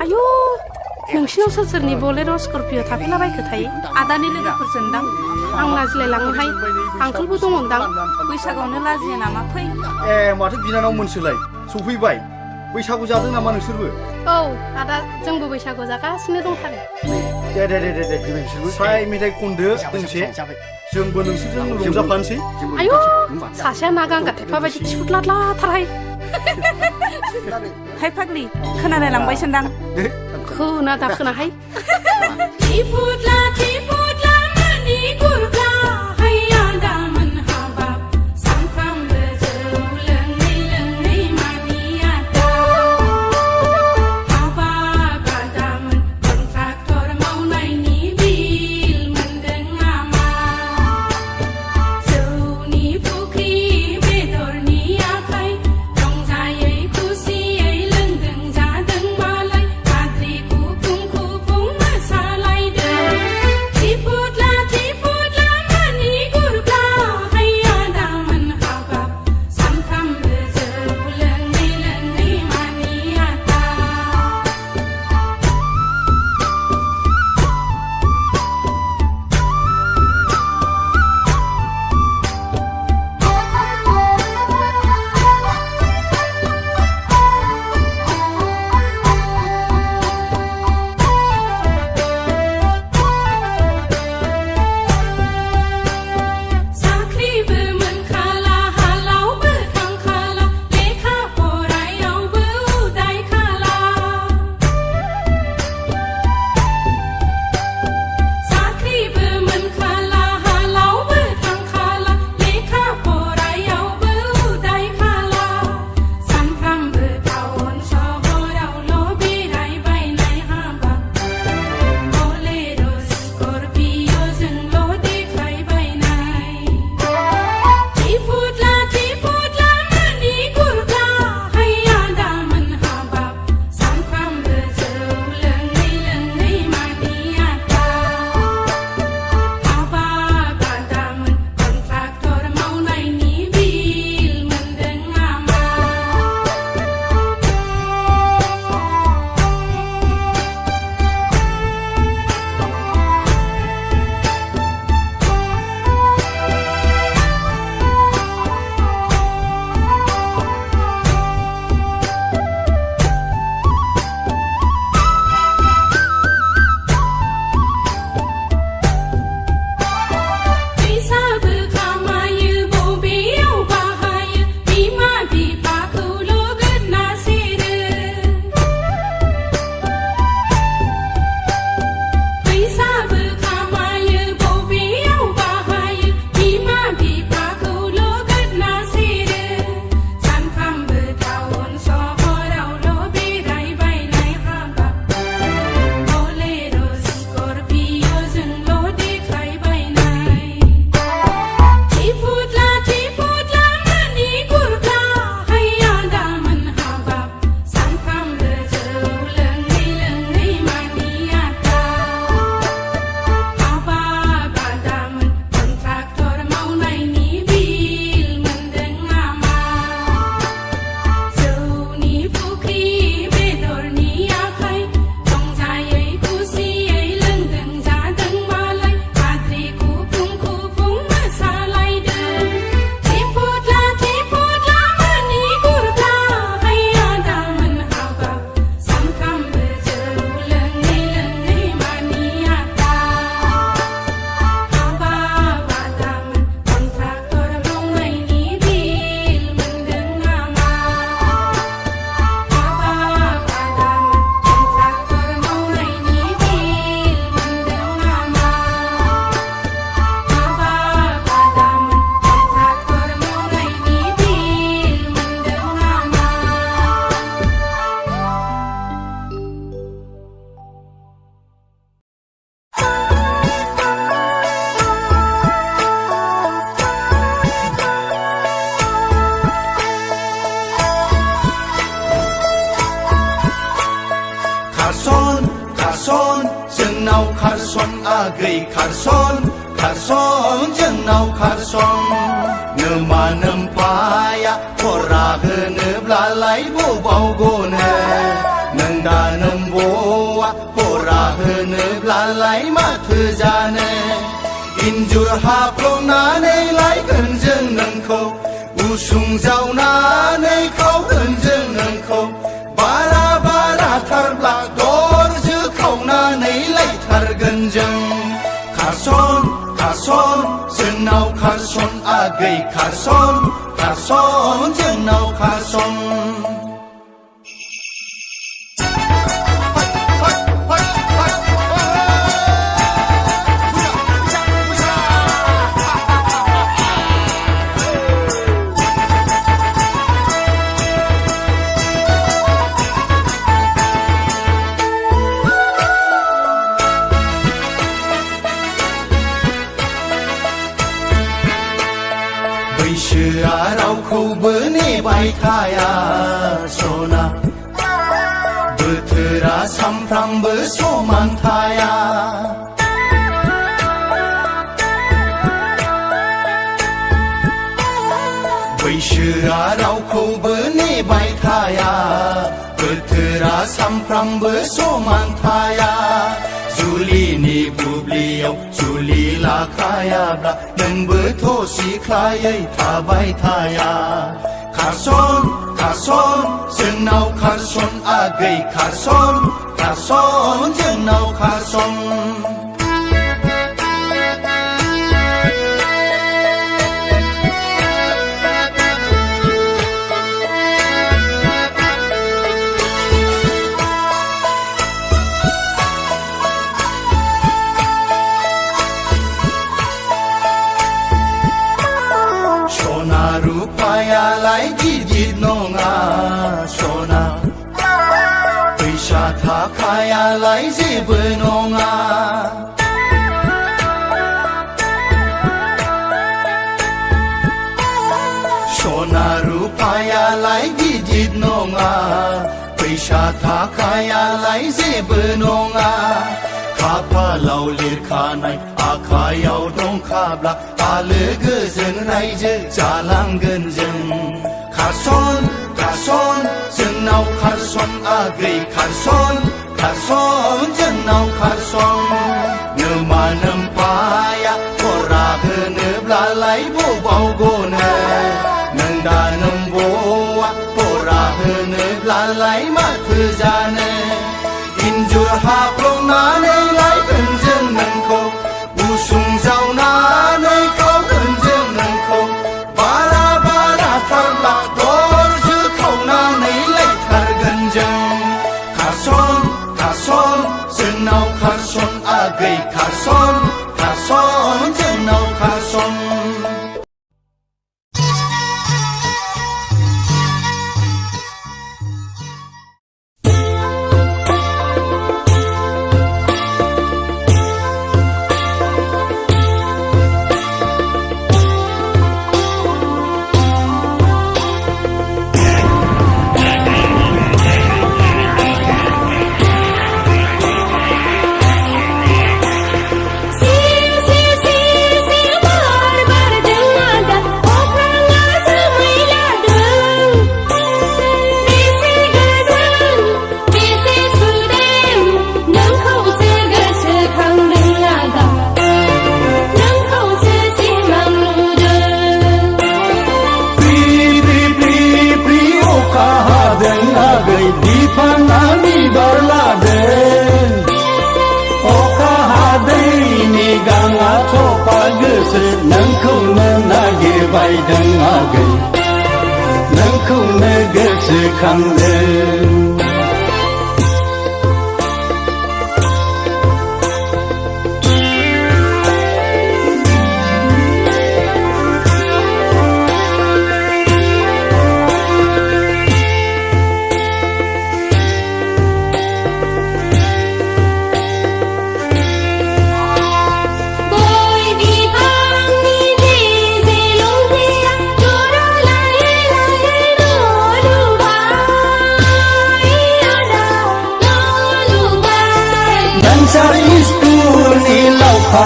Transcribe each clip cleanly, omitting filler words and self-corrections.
आयु नोंसिनाव सोर सोरनि बलेर' स्कर्पिय' थाफैलाबायखो थायो आदानि लोगोफोरजोंदां आं लाजिलायलाङोहाय आंखोलबो दङदां बैसागआवनो लाजिया नामा फै ए माथो बिनानाव मोनसोलाय सफैबाय बैसागु जादों नामा नोंसोरबो औ आदा जोंबो बैसागु जागासिनो दंथारो दे साय मेथाइ खनदो दोंसे जोंबो नोंसोरजों रंजाफानोसै आयु सासेया ना गांगा थेफा बायदि खिफुदलादलाथारहाय हाय फाग्लि खोनालाय लांबायसोनदां खोना दा खोनाहाय जोंनाव खारसन आगै खारसन जोंनाव खारसन नोमा नोम्फाया खरा होनोब्लालाय बबाव गनो नों दा नोम्ब'आ फरा होनोब्लालाय माथो जानो इन्जुर हाफ्लंनानै लायगोन जों नोंखौ उसुं जावनानै खावगोन जों नोंखौ बारा बाराथारब्ला दरजो खावनानै लायथारगोन जों खारसन खारसन जोंनाव खारसन आगै खारसन खारसन जोंनाव खारसन बैसोआ रावखौबो नेबाय थाया सना बोथोरा सामफ्रामबो समान थाया बैसोआ रावखौबो नेबाय थाया बोथोरा सामफ्रामबो समान थाया जुलिनि बुब्लियाव जुलि लाखायाब्ला नोंबोथ' सिख्लायै थाबाय थाया खारसन खारसन जोंनाव खारसन आगै खारसन खारसन जोंनाव खारसन रुपायालाय गिदिर नङा सना फैसा थाखायालाय जेबो नङा सना रुपायालाय गिदिर नङा फैसा थाखायालाय जेबो नङा खाफालाव लिरखानाय आखायाव दंखाब्ला आलो गोजोन रायजो जालांगोन जों खारसन खारसन जोंनाव खारसन आगै खारसन खारसन जोंनाव खारसन नोमा नोम्फाया फरा होनोब्लालाय बबाव गनो नों दा नोम्ब'आ फरा होनोब्लालाय माथो जानो इन्जुर हाफ्लंनानै लायगोन जों नोंखौ उसुं जावनानै खावगोन जों नोंखौ बारा बाराथारब्ला दरजो खावनानै लायथारगोन जों खारसन खारसन जोंनाव खारसन आगै खारसन खारसन जोंनाव खारसन नोंखौनो नागिरबायदों आगै नोंखौनो गोसोखांदों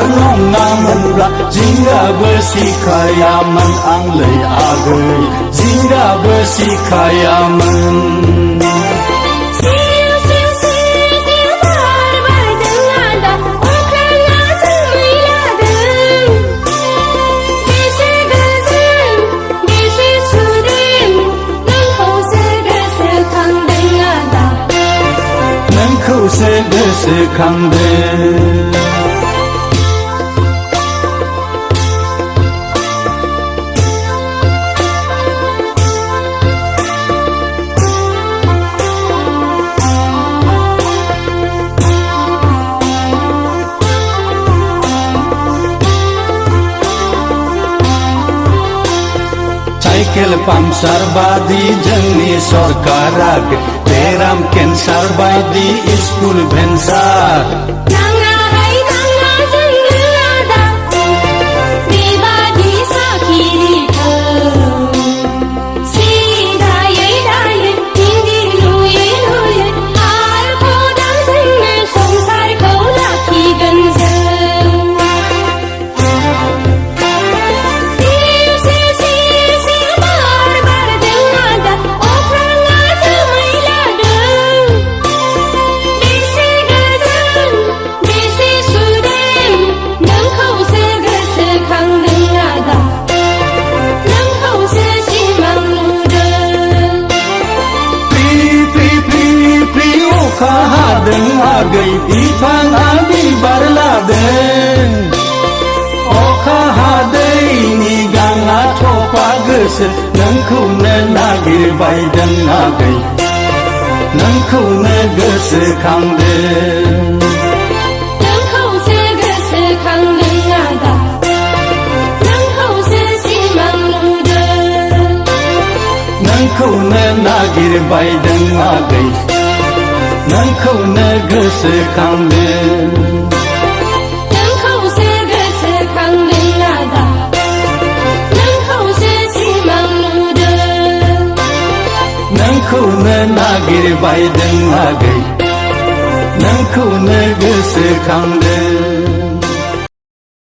नङामोनब्ला जिंगाबो सिखायामोन आंलै आगै जिंगाबो सिखायामोन नोंखौसो गोसोखांदों साइकेल पाम्पसार बादि जोंनि सरकारा बेराम केन्सार बायदि स्कुल भेन्सार नाङाहाय नाङा जोंनो आदा बेबादि साखिरिखौ सिदायै दायै हिन्दी लुयै लुयै आर खदाल जोंनो संसारखौ लाखिगोन जों अखा हादों आगै बिफाङा बिबार लादों अखा हादैनि गाङा थफा गोसो नोंखौनो नागिरबायदों आगै नोंखौनो गोसोखांदों नोंखौसो गोसोखांदों आदा नोंखौसो सिमां नुदों नोंखौनो नागिरबायदों आगै नोंखौनो गोसोखांदों नोंखौसो गोसोखांदों आदा नोंखौसो सिमां नुदों नोंखौनो नागिरबायदों आगै नोंखौनो गोसोखांदों